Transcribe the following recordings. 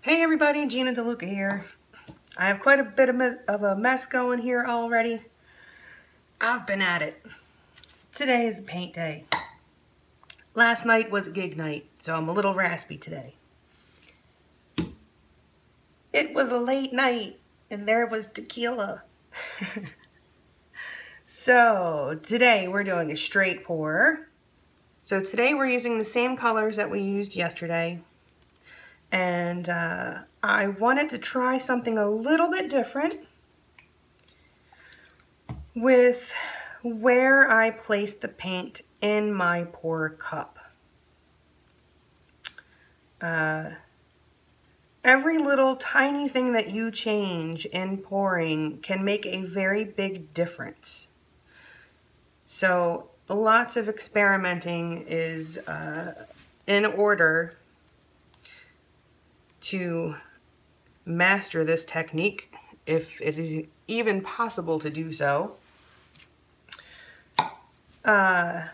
Hey everybody, Gina DeLuca here. I have quite a bit of a mess going here already. I've been at it. Today is paint day. Last night was a gig night, so I'm a little raspy today. It was a late night, and there was tequila. So today we're doing a straight pour. So today we're using the same colors that we used yesterday. And I wanted to try something a little bit different with where I place the paint in my pour cup. Every little tiny thing that you change in pouring can make a very big difference. So lots of experimenting is in order to master this technique, if it is even possible to do so. So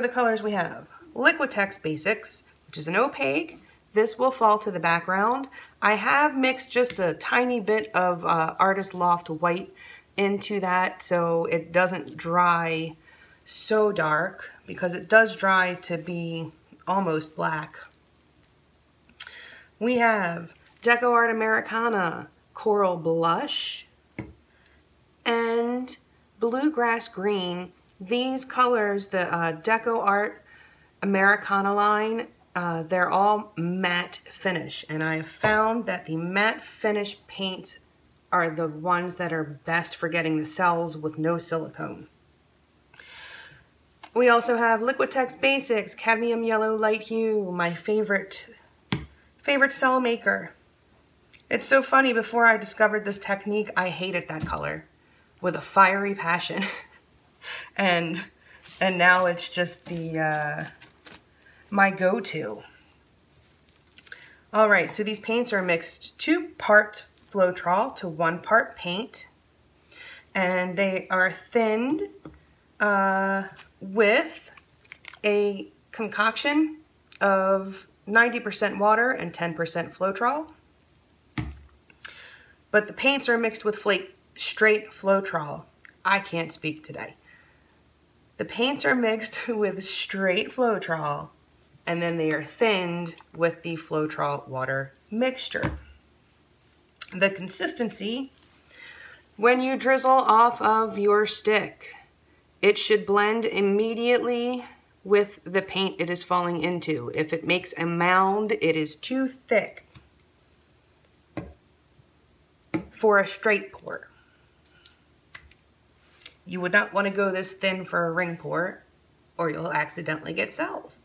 the colors we have: Liquitex Basics, which is an opaque. This will fall to the background. I have mixed just a tiny bit of Artist Loft White into that so it doesn't dry so dark, because it does dry to be almost black. We have Deco Art Americana Coral Blush and Bluegrass Green. These colors, the Deco Art Americana line, they're all matte finish, and I have found that the matte finish paints are the ones that are best for getting the cells with no silicone. We also have Liquitex Basics Cadmium Yellow Light Hue, my favorite cell maker. It's so funny, before I discovered this technique, I hated that color with a fiery passion. and now it's just the my go-to. All right, so these paints are mixed 2 part Floetrol to 1 part paint, and they are thinned with a concoction of 90% water and 10% Floetrol. But the paints are mixed with straight Floetrol. I can't speak today. The paints are mixed with straight Floetrol, and then they are thinned with the Floetrol water mixture. The consistency, when you drizzle off of your stick, it should blend immediately with the paint it is falling into. If it makes a mound, it is too thick for a straight pour. You would not want to go this thin for a ring pour, or you'll accidentally get cells.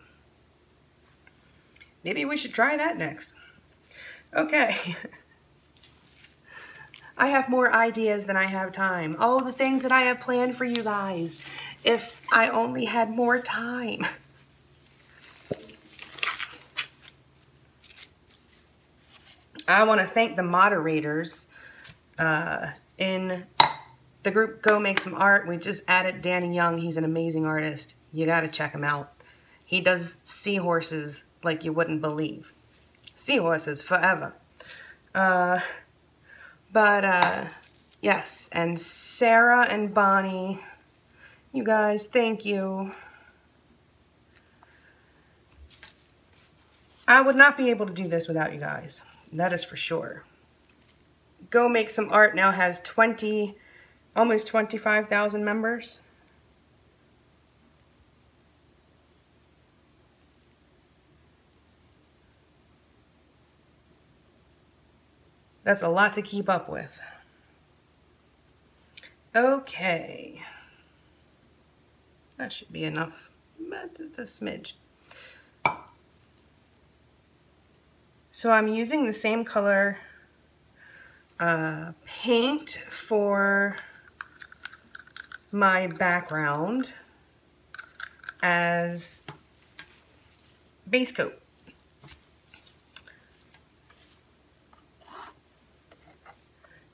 Maybe we should try that next. Okay. I have more ideas than I have time. Oh, the things that I have planned for you guys. If I only had more time. I want to thank the moderators in the group Go Make Some Art. We just added Danny Young. He's an amazing artist. You got to check him out. He does seahorses like you wouldn't believe. Seahorses forever. Yes, and Sarah and Bonnie, you guys, thank you. I would not be able to do this without you guys. That is for sure. Go Make Some Art now has almost 25,000 members. That's a lot to keep up with. Okay. That should be enough, just a smidge. So I'm using the same color paint for my background as base coat.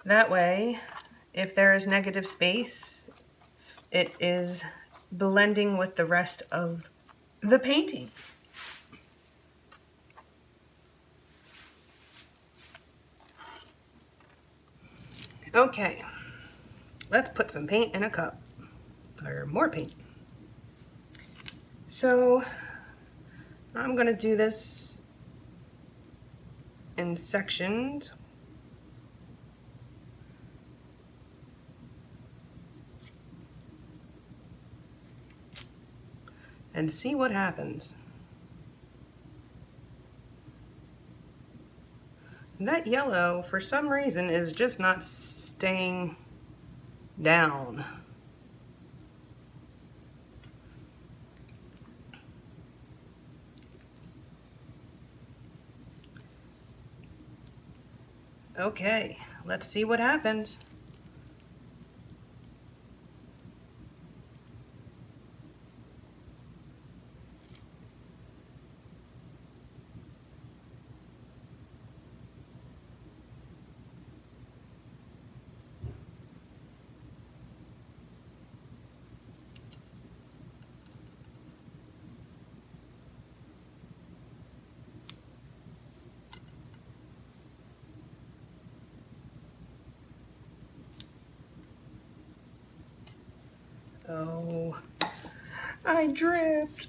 That way, if there is negative space, it is blending with the rest of the painting. Okay, let's put some paint in a cup, or more paint. So I'm gonna do this in sections. And see what happens. That yellow, for some reason, is just not staying down. Okay, let's see what happens. Oh, I dripped.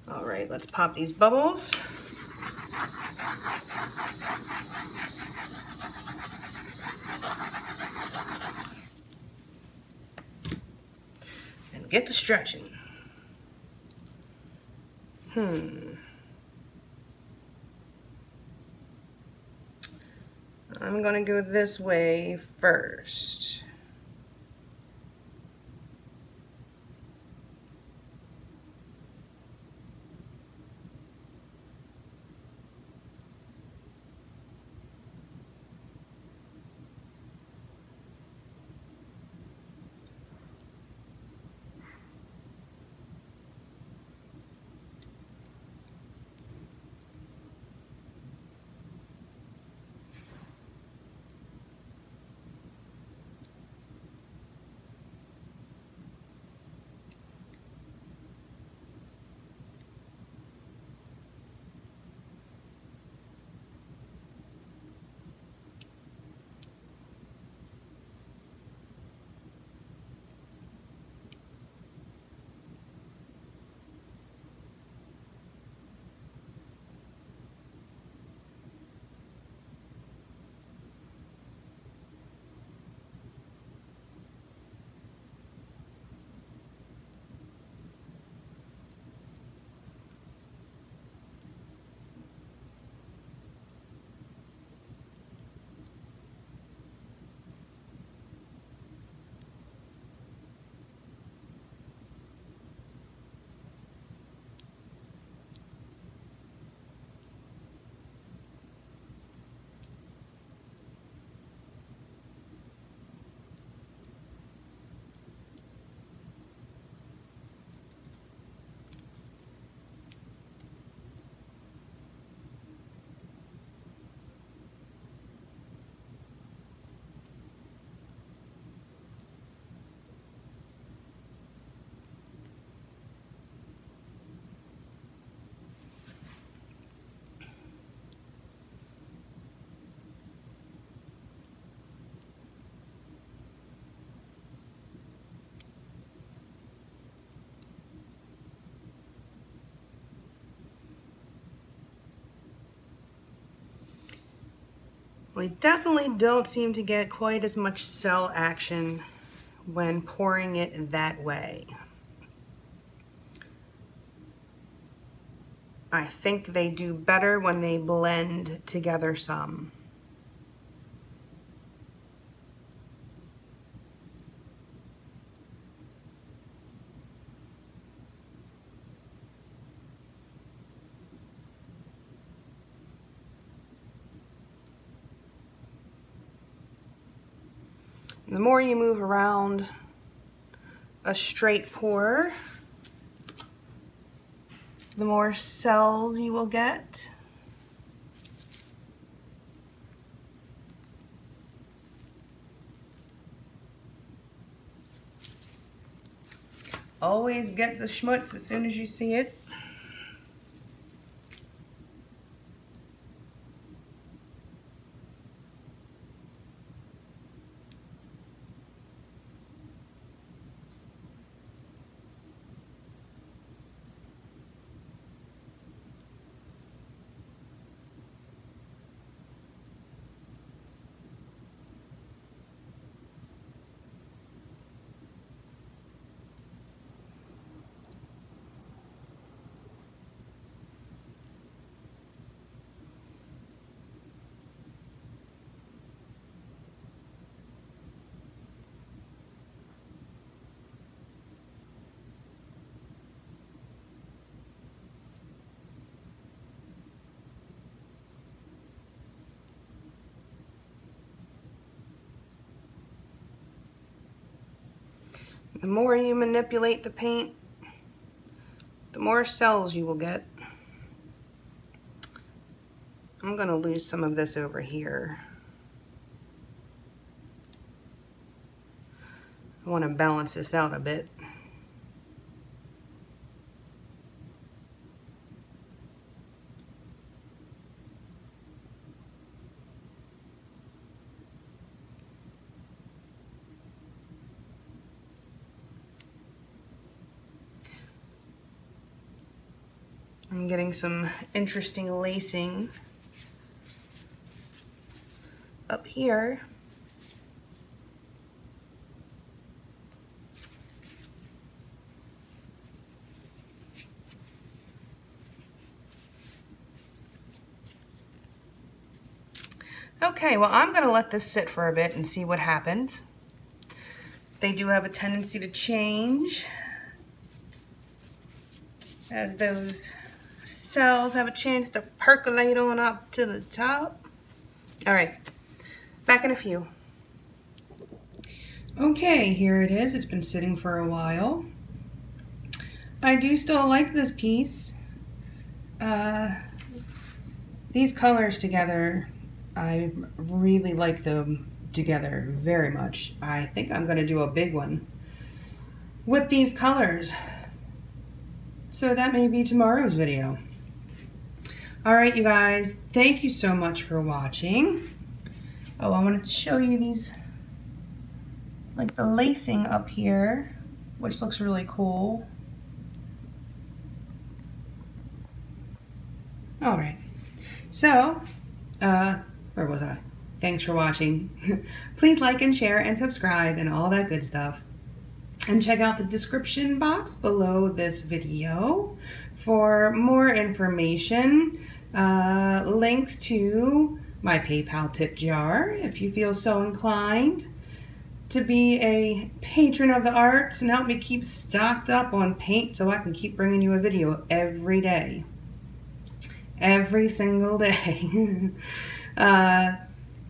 All right, let's pop these bubbles. And get to stretching. I'm gonna go this way first. We definitely don't seem to get quite as much cell action when pouring it that way. I think they do better when they blend together some. The more you move around a straight pour, the more cells you will get. Always get the schmutz as soon as you see it. The more you manipulate the paint, the more cells you will get. I'm going to lose some of this over here. I want to balance this out a bit. I'm getting some interesting lacing up here. Okay, well, I'm going to let this sit for a bit and see what happens. They do have a tendency to change as those cells have a chance to percolate on up to the top. All right, back in a few. Okay, here it is. It's been sitting for a while. I do still like this piece. These colors together, I really like them together very much. I think I'm going to do a big one with these colors. So that may be tomorrow's video. All right, you guys, thank you so much for watching. Oh, I wanted to show you these, like the lacing up here, which looks really cool. All right, so, where was I? Thanks for watching. Please like and share and subscribe and all that good stuff. And check out the description box below this video for more information, links to my PayPal tip jar if you feel so inclined to be a patron of the arts and help me keep stocked up on paint so I can keep bringing you a video every day. Every single day.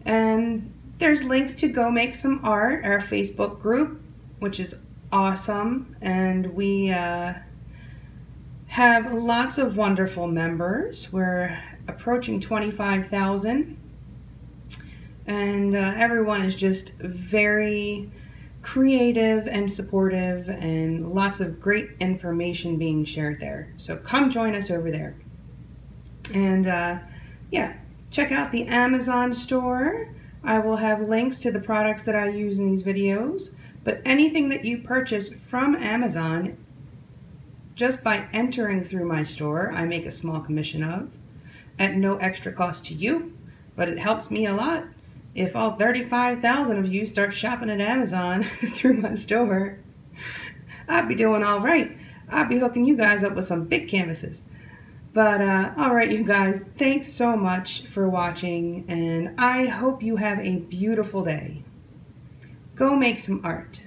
And there's links to Go Make Some Art, our Facebook group, which is awesome, and we have lots of wonderful members. We're approaching 25,000, and everyone is just very creative and supportive, and lots of great information being shared there. So come join us over there. And yeah, check out the Amazon store. I will have links to the products that I use in these videos. But anything that you purchase from Amazon, just by entering through my store, I make a small commission of, at no extra cost to you, but it helps me a lot. If all 35,000 of you start shopping at Amazon through my store, I'd be doing all right. I'd be hooking you guys up with some big canvases. But all right, you guys, thanks so much for watching, and I hope you have a beautiful day. Go make some art.